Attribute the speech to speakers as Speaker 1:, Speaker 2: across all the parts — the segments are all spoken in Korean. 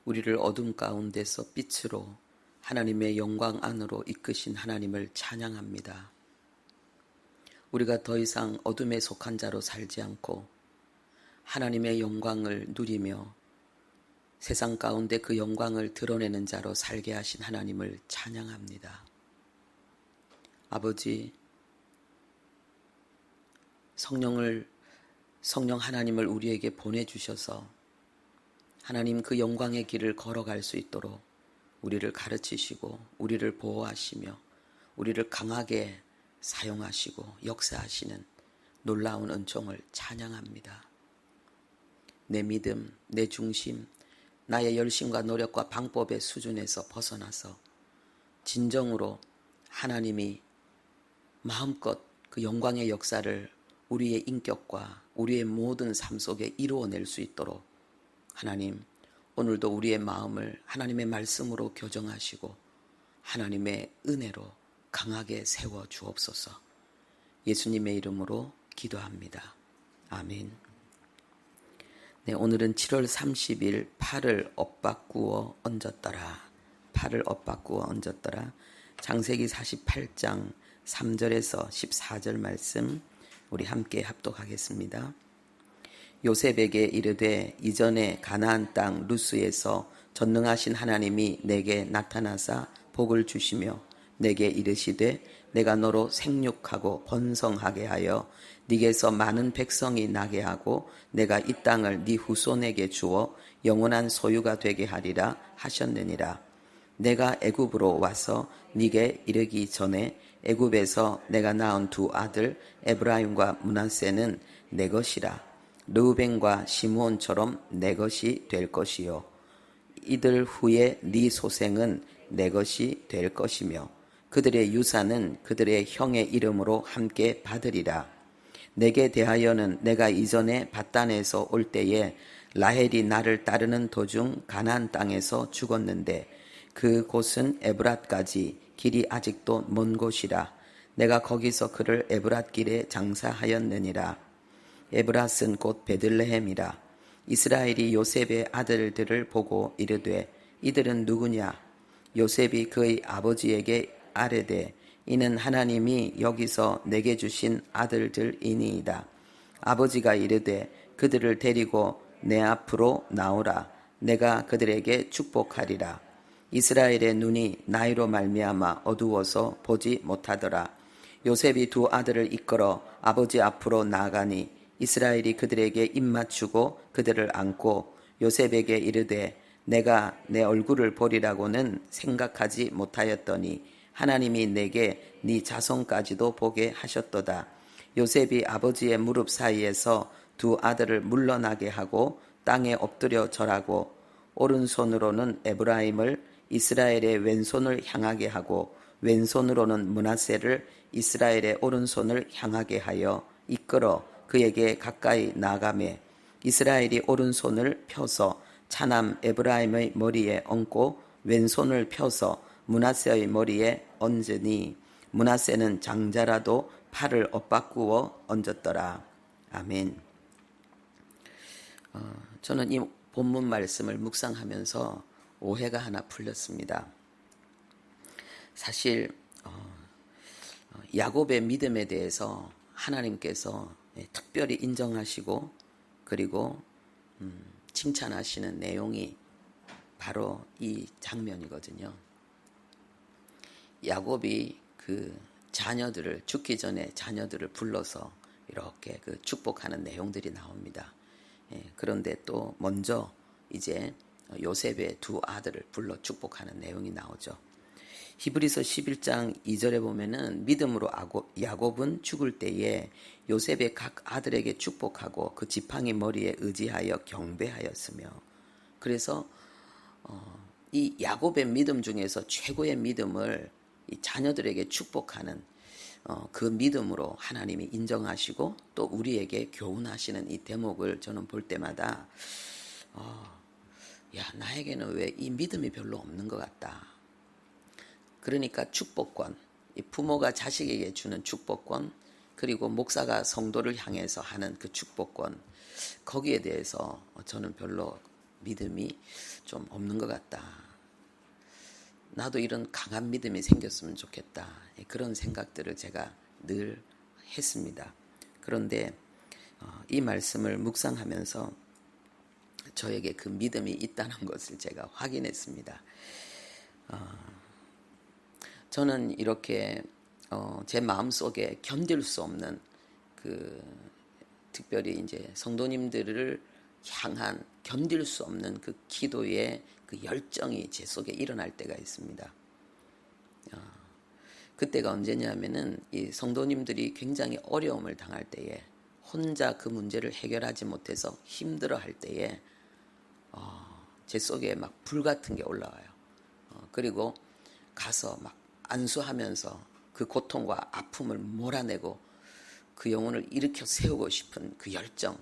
Speaker 1: 우리를 어둠 가운데서 빛으로 하나님의 영광 안으로 이끄신 하나님을 찬양합니다. 우리가 더 이상 어둠에 속한 자로 살지 않고 하나님의 영광을 누리며 세상 가운데 그 영광을 드러내는 자로 살게 하신 하나님을 찬양합니다. 아버지, 성령 하나님을 우리에게 보내주셔서 하나님 그 영광의 길을 걸어갈 수 있도록 우리를 가르치시고 우리를 보호하시며 우리를 강하게 사용하시고 역사하시는 놀라운 은총을 찬양합니다. 내 믿음, 내 중심, 나의 열심과 노력과 방법의 수준에서 벗어나서 진정으로 하나님이 마음껏 그 영광의 역사를 우리의 인격과 우리의 모든 삶 속에 이루어낼 수 있도록 하나님, 오늘도 우리의 마음을 하나님의 말씀으로 교정하시고 하나님의 은혜로 강하게 세워 주옵소서. 예수님의 이름으로 기도합니다. 아멘. 네, 오늘은 7월 30일 팔을 엇바꾸어 얹었더라. 팔을 엇바꾸어 얹었더라. 창세기 48장 3절에서 14절 말씀 우리 함께 합독하겠습니다. 요셉에게 이르되 이전에 가나안 땅 루스에서 전능하신 하나님이 내게 나타나사 복을 주시며 내게 이르시되 내가 너로 생육하고 번성하게 하여 네게서 많은 백성이 나게 하고 내가 이 땅을 네 후손에게 주어 영원한 소유가 되게 하리라 하셨느니라. 내가 애굽으로 와서 네게 이르기 전에 애굽에서 내가 낳은 두 아들 에브라임과 므낫세는 내 것이라. 르우벤과 시므온처럼 내 것이 될 것이요 이들 후에 네 소생은 내 것이 될 것이며 그들의 유산은 그들의 형의 이름으로 함께 받으리라. 내게 대하여는 내가 이전에 밧단에서 올 때에 라헬이 나를 따르는 도중 가나안 땅에서 죽었는데 그 곳은 에브랏까지 길이 아직도 먼 곳이라. 내가 거기서 그를 에브랏 길에 장사하였느니라. 에브랏은 곧 베들레헴이라. 이스라엘이 요셉의 아들들을 보고 이르되 이들은 누구냐? 요셉이 그의 아버지에게 아뢰되 이는 하나님이 여기서 내게 주신 아들들이니이다. 아버지가 이르되 그들을 데리고 내 앞으로 나오라. 내가 그들에게 축복하리라. 이스라엘의 눈이 나이로 말미암아 어두워서 보지 못하더라. 요셉이 두 아들을 이끌어 아버지 앞으로 나아가니 이스라엘이 그들에게 입맞추고 그들을 안고 요셉에게 이르되 내가 내 얼굴을 보리라고는 생각하지 못하였더니 하나님이 내게 네 자손까지도 보게 하셨도다. 요셉이 아버지의 무릎 사이에서 두 아들을 물러나게 하고 땅에 엎드려 절하고 오른손으로는 에브라임을 이스라엘의 왼손을 향하게 하고 왼손으로는 므낫세를 이스라엘의 오른손을 향하게 하여 이끌어 그에게 가까이 나가매 이스라엘이 오른손을 펴서 차남 에브라임의 머리에 얹고 왼손을 펴서 므낫세의 머리에 얹으니 므낫세는 장자라도 팔을 엇바꾸어 얹었더라. 아멘. 저는 이 본문 말씀을 묵상하면서 오해가 하나 풀렸습니다. 사실 야곱의 믿음에 대해서 하나님께서 특별히 인정하시고 그리고 칭찬하시는 내용이 바로 이 장면이거든요. 야곱이 그 자녀들을 죽기 전에 자녀들을 불러서 이렇게 그 축복하는 내용들이 나옵니다. 그런데 또 먼저 이제 요셉의 두 아들을 불러 축복하는 내용이 나오죠. 히브리서 11장 2절에 보면은 믿음으로 야곱은 죽을 때에 요셉의 각 아들에게 축복하고 그 지팡이 머리에 의지하여 경배하였으며 그래서 이 야곱의 믿음 중에서 최고의 믿음을 이 자녀들에게 축복하는 그 믿음으로 하나님이 인정하시고 또 우리에게 교훈하시는 이 대목을 저는 볼 때마다 나에게는 왜 이 믿음이 별로 없는 것 같다. 그러니까 축복권, 이 부모가 자식에게 주는 축복권, 그리고 목사가 성도를 향해서 하는 그 축복권, 거기에 대해서 저는 별로 믿음이 좀 없는 것 같다. 나도 이런 강한 믿음이 생겼으면 좋겠다. 그런 생각들을 제가 늘 했습니다. 그런데 이 말씀을 묵상하면서 저에게 그 믿음이 있다는 것을 제가 확인했습니다. 저는 이렇게 제 마음속에 견딜 수 없는 특별히 이제 성도님들을 향한 견딜 수 없는 그 기도의 그 열정이 제 속에 일어날 때가 있습니다. 그때가 언제냐면은 이 성도님들이 굉장히 어려움을 당할 때에 혼자 그 문제를 해결하지 못해서 힘들어할 때에 제 속에 막 불 같은 게 올라와요. 그리고 가서 막 안수하면서 그 고통과 아픔을 몰아내고 그 영혼을 일으켜 세우고 싶은 그 열정,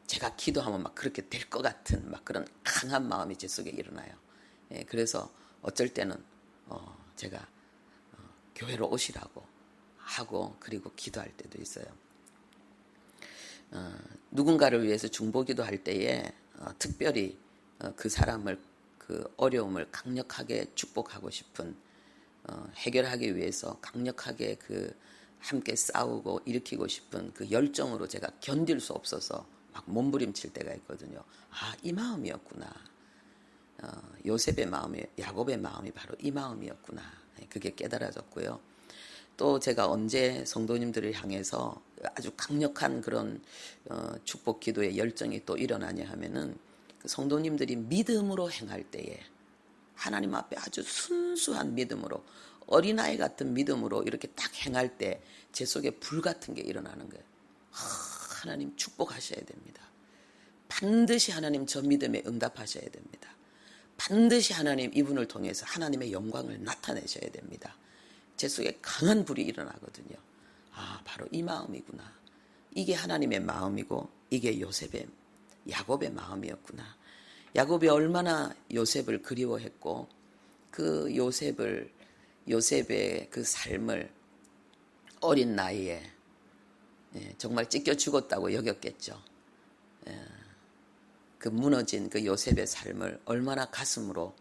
Speaker 1: 제가 기도하면 막 그렇게 될 것 같은 막 그런 강한 마음이 제 속에 일어나요. 그래서 어쩔 때는 제가 교회로 오시라고 하고 그리고 기도할 때도 있어요. 누군가를 위해서 중보기도 할 때에 특별히 그 사람을 그 어려움을 강력하게 축복하고 싶은 해결하기 위해서 강력하게 그 함께 싸우고 일으키고 싶은 그 열정으로 제가 견딜 수 없어서 막 몸부림칠 때가 있거든요. 이 마음이었구나. 요셉의 마음이, 야곱의 마음이 바로 이 마음이었구나. 그게 깨달아졌고요. 또 제가 언제 성도님들을 향해서 아주 강력한 그런 축복 기도의 열정이 또 일어나냐 하면은 그 성도님들이 믿음으로 행할 때에 하나님 앞에 아주 순수한 믿음으로 어린아이 같은 믿음으로 이렇게 딱 행할 때 제 속에 불 같은 게 일어나는 거예요. 하나님 축복하셔야 됩니다. 반드시 하나님 저 믿음에 응답하셔야 됩니다. 반드시 하나님 이분을 통해서 하나님의 영광을 나타내셔야 됩니다. 제 속에 강한 불이 일어나거든요. 바로 이 마음이구나. 이게 하나님의 마음이고 이게 야곱의 마음이었구나. 야곱이 얼마나 요셉을 그리워했고 그 요셉의 그 삶을 어린 나이에 정말 찢겨 죽었다고 여겼겠죠. 그 무너진 그 요셉의 삶을 얼마나 가슴으로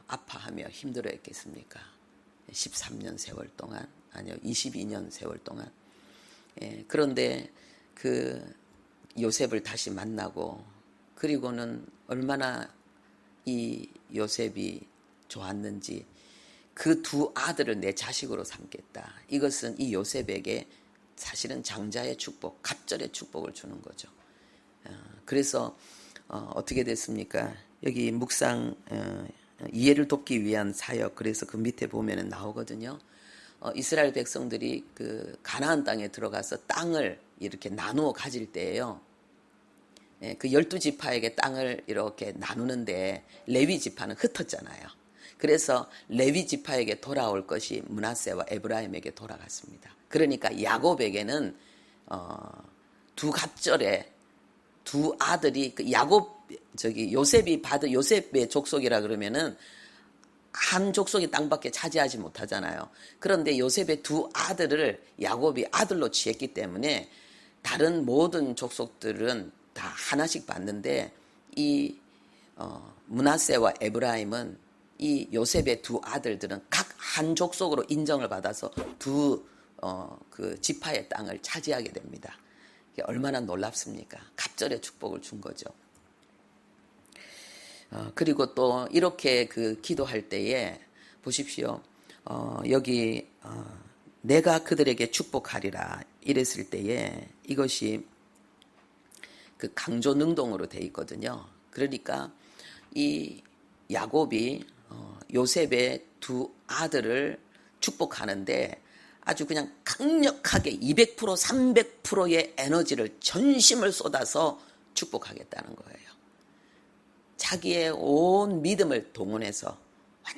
Speaker 1: 아파하며 힘들어했겠습니까? 13년 세월 동안, 아니요 22년 세월 동안. 그런데 그 요셉을 다시 만나고 그리고는 얼마나 이 요셉이 좋았는지 그 두 아들을 내 자식으로 삼겠다. 이것은 이 요셉에게 사실은 장자의 축복, 갑절의 축복을 주는 거죠. 그래서 어떻게 됐습니까? 여기 묵상 이해를 돕기 위한 사역, 그래서 그 밑에 보면은 나오거든요. 이스라엘 백성들이 그 가나안 땅에 들어가서 땅을 이렇게 나누어 가질 때예요. 그 12지파에게 땅을 이렇게 나누는데 레위 지파는 흩었잖아요. 그래서 레위 지파에게 돌아올 것이 므낫세와 에브라임에게 돌아갔습니다. 그러니까 야곱에게는 두 갑절에 두 아들이 그 요셉의 족속이라 그러면은 한 족속이 땅밖에 차지하지 못하잖아요. 그런데 요셉의 두 아들을 야곱이 아들로 취했기 때문에 다른 모든 족속들은 다 하나씩 받는데 이 므낫세와 에브라임은 이 요셉의 두 아들들은 각 한 족속으로 인정을 받아서 그 지파의 땅을 차지하게 됩니다. 이게 얼마나 놀랍습니까? 갑절의 축복을 준 거죠. 그리고 또 이렇게 그 기도할 때에 보십시오. 여기 내가 그들에게 축복하리라 이랬을 때에 이것이 그 강조 능동으로 돼 있거든요. 그러니까 이 야곱이 요셉의 두 아들을 축복하는데 아주 그냥 강력하게 200% 300%의 에너지를 전심을 쏟아서 축복하겠다는 거예요. 자기의 온 믿음을 동원해서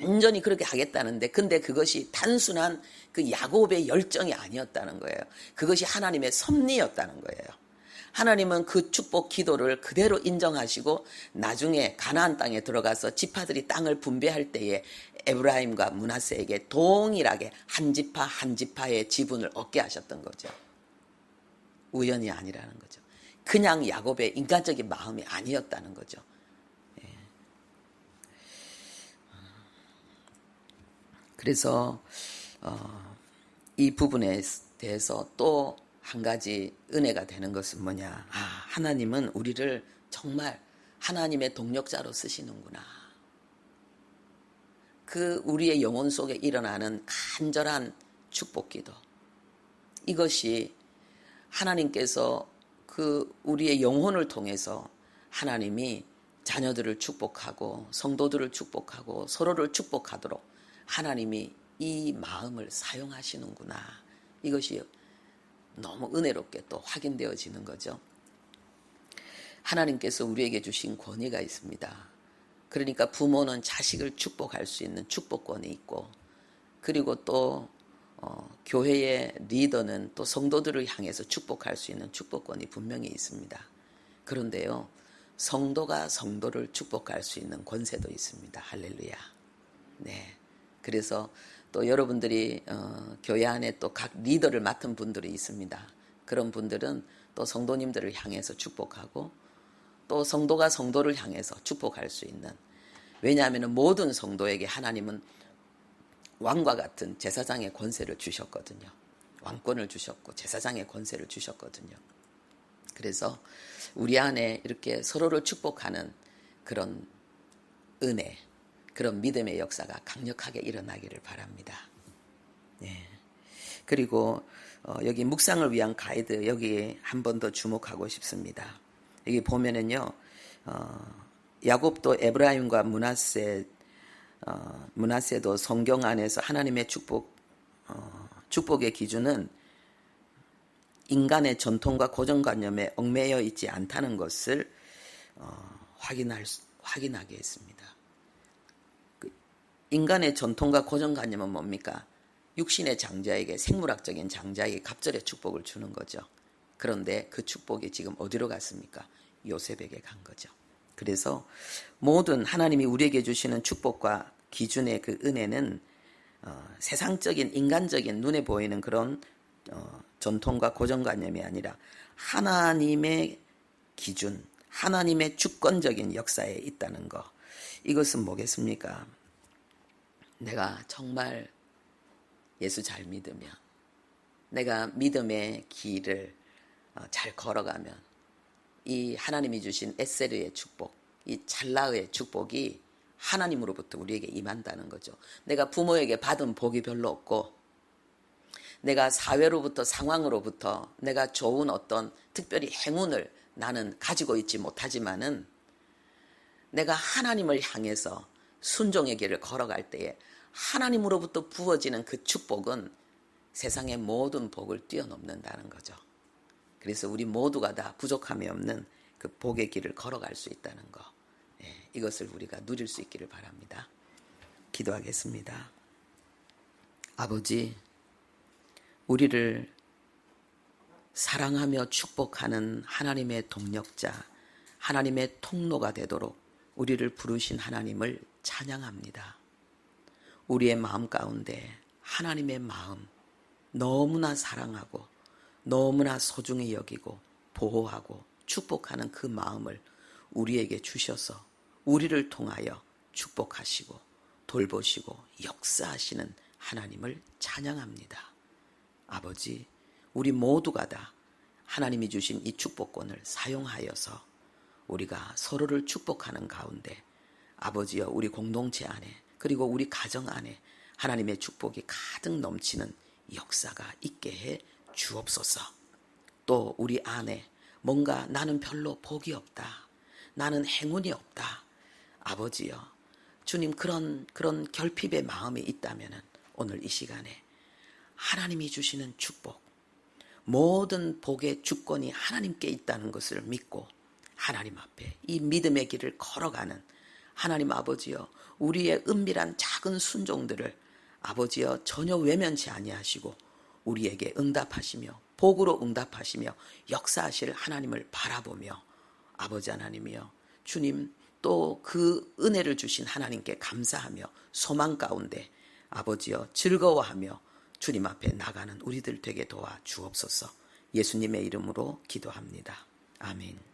Speaker 1: 완전히 그렇게 하겠다는데 근데 그것이 단순한 그 야곱의 열정이 아니었다는 거예요. 그것이 하나님의 섭리였다는 거예요. 하나님은 그 축복 기도를 그대로 인정하시고 나중에 가나안 땅에 들어가서 지파들이 땅을 분배할 때에 에브라임과 므낫세에게 동일하게 한 지파 한 지파의 지분을 얻게 하셨던 거죠. 우연이 아니라는 거죠. 그냥 야곱의 인간적인 마음이 아니었다는 거죠. 그래서 이 부분에 대해서 또 한 가지 은혜가 되는 것은 뭐냐? 하나님은 우리를 정말 하나님의 동력자로 쓰시는구나. 그 우리의 영혼 속에 일어나는 간절한 축복기도, 이것이 하나님께서 그 우리의 영혼을 통해서 하나님이 자녀들을 축복하고 성도들을 축복하고 서로를 축복하도록 하나님이 이 마음을 사용하시는구나. 이것이 너무 은혜롭게 또 확인되어지는 거죠. 하나님께서 우리에게 주신 권위가 있습니다. 그러니까 부모는 자식을 축복할 수 있는 축복권이 있고, 그리고 또 교회의 리더는 또 성도들을 향해서 축복할 수 있는 축복권이 분명히 있습니다. 그런데요, 성도가 성도를 축복할 수 있는 권세도 있습니다. 할렐루야. 네. 그래서 또 여러분들이 교회 안에 또 각 리더를 맡은 분들이 있습니다. 그런 분들은 또 성도님들을 향해서 축복하고, 또 성도가 성도를 향해서 축복할 수 있는, 왜냐하면 모든 성도에게 하나님은 왕과 같은 제사장의 권세를 주셨거든요. 왕권을 주셨고 제사장의 권세를 주셨거든요. 그래서 우리 안에 이렇게 서로를 축복하는 그런 은혜, 그런 믿음의 역사가 강력하게 일어나기를 바랍니다. 네. 그리고 여기 묵상을 위한 가이드, 여기 한 번 더 주목하고 싶습니다. 여기 보면은요, 야곱도 에브라임과 므낫세도 성경 안에서 하나님의 축복의 기준은 인간의 전통과 고정관념에 얽매여 있지 않다는 것을 확인하게 했습니다. 인간의 전통과 고정관념은 뭡니까? 육신의 장자에게, 생물학적인 장자에게 갑절의 축복을 주는 거죠. 그런데 그 축복이 지금 어디로 갔습니까? 요셉에게 간 거죠. 그래서 모든 하나님이 우리에게 주시는 축복과 기준의 그 은혜는 세상적인 인간적인 눈에 보이는 그런 전통과 고정관념이 아니라 하나님의 기준, 하나님의 주권적인 역사에 있다는 것. 이것은 뭐겠습니까? 내가 정말 예수 잘 믿으면, 내가 믿음의 길을 잘 걸어가면 이 하나님이 주신 에세르의 축복, 이 찰나의 축복이 하나님으로부터 우리에게 임한다는 거죠. 내가 부모에게 받은 복이 별로 없고, 내가 사회로부터, 상황으로부터 내가 좋은 어떤 특별히 행운을 나는 가지고 있지 못하지만은, 내가 하나님을 향해서 순종의 길을 걸어갈 때에 하나님으로부터 부어지는 그 축복은 세상의 모든 복을 뛰어넘는다는 거죠. 그래서 우리 모두가 다 부족함이 없는 그 복의 길을 걸어갈 수 있다는 것, 이것을 우리가 누릴 수 있기를 바랍니다. 기도하겠습니다. 아버지, 우리를 사랑하며 축복하는 하나님의 동력자, 하나님의 통로가 되도록 우리를 부르신 하나님을 찬양합니다. 우리의 마음 가운데 하나님의 마음, 너무나 사랑하고 너무나 소중히 여기고 보호하고 축복하는 그 마음을 우리에게 주셔서 우리를 통하여 축복하시고 돌보시고 역사하시는 하나님을 찬양합니다. 아버지, 우리 모두가 다 하나님이 주신 이 축복권을 사용하여서 우리가 서로를 축복하는 가운데, 아버지여, 우리 공동체 안에 그리고 우리 가정 안에 하나님의 축복이 가득 넘치는 역사가 있게 해 주옵소서. 또 우리 안에 뭔가 나는 별로 복이 없다, 나는 행운이 없다, 아버지여, 주님, 그런 결핍의 마음이 있다면 오늘 이 시간에 하나님이 주시는 축복, 모든 복의 주권이 하나님께 있다는 것을 믿고 하나님 앞에 이 믿음의 길을 걸어가는 하나님 아버지여, 우리의 은밀한 작은 순종들을 아버지여 전혀 외면치 아니하시고 우리에게 응답하시며 복으로 응답하시며 역사하실 하나님을 바라보며, 아버지 하나님이여, 주님, 또 그 은혜를 주신 하나님께 감사하며 소망 가운데 아버지여 즐거워하며 주님 앞에 나가는 우리들 되게 도와 주옵소서. 예수님의 이름으로 기도합니다. 아멘.